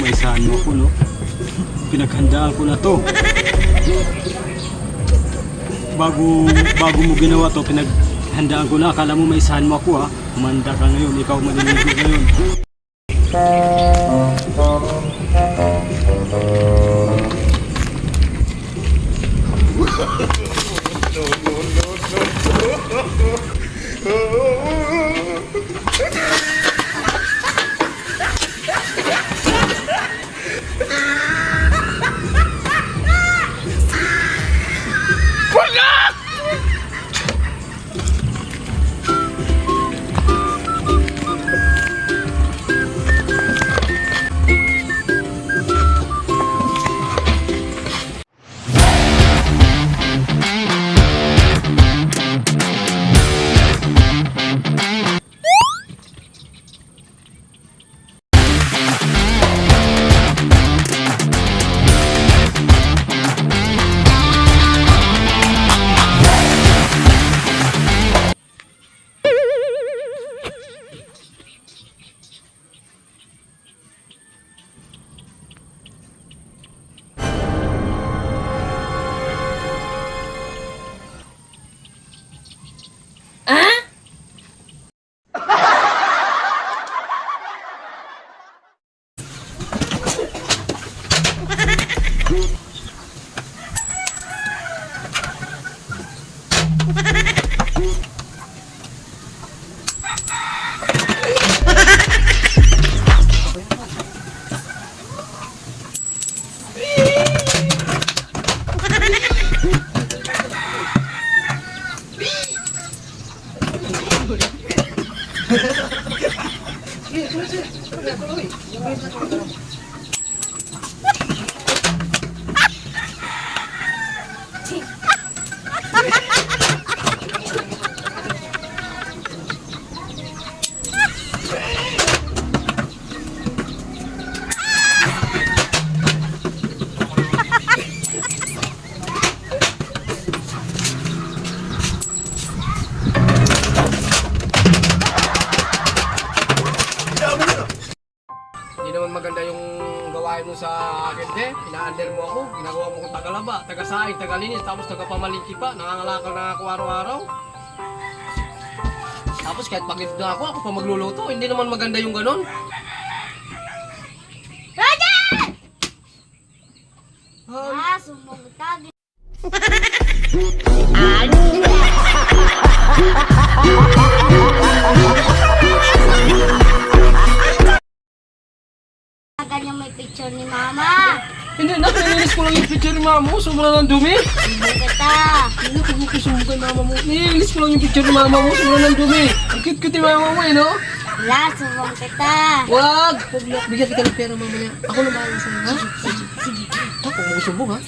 maisahan mo ako, no? Pinaghandaan ko na to. Bago mo ginawa to, pinaghandaan ko na. Akala mo maisahan mo ako, ha? Umanda ka ngayon, ikaw maliligo ngayon. Maganda yung gawain mo sa akin, te. Ina-under mo ako, ginagawa mo kong tagalaba, taga-saing, taga-linis, tapos taga-pamalingki pa, nangangalakal na ako araw-araw. Tapos kahit pagod na ako pa magluluto, hindi naman maganda yung ganon. Roger! Sumugtag. Ganyan may picture ni Mama. Hindi na, nilinis ko lang yung picture ni mama mo, sobrang ng dumi. Sumbong kita. Hindi na, kung kusumbo kay mama mo. Nilinis ko lang yung picture ni mama mo, sobrang ng dumi. Ang cute-cute ni mama mo, no? Wala, sumbong kita. Wag! Bigyan kita ng pera mamaya. Ako na bahala sa'yo, ha? Sige. Ako, kung mo sumbong, ha?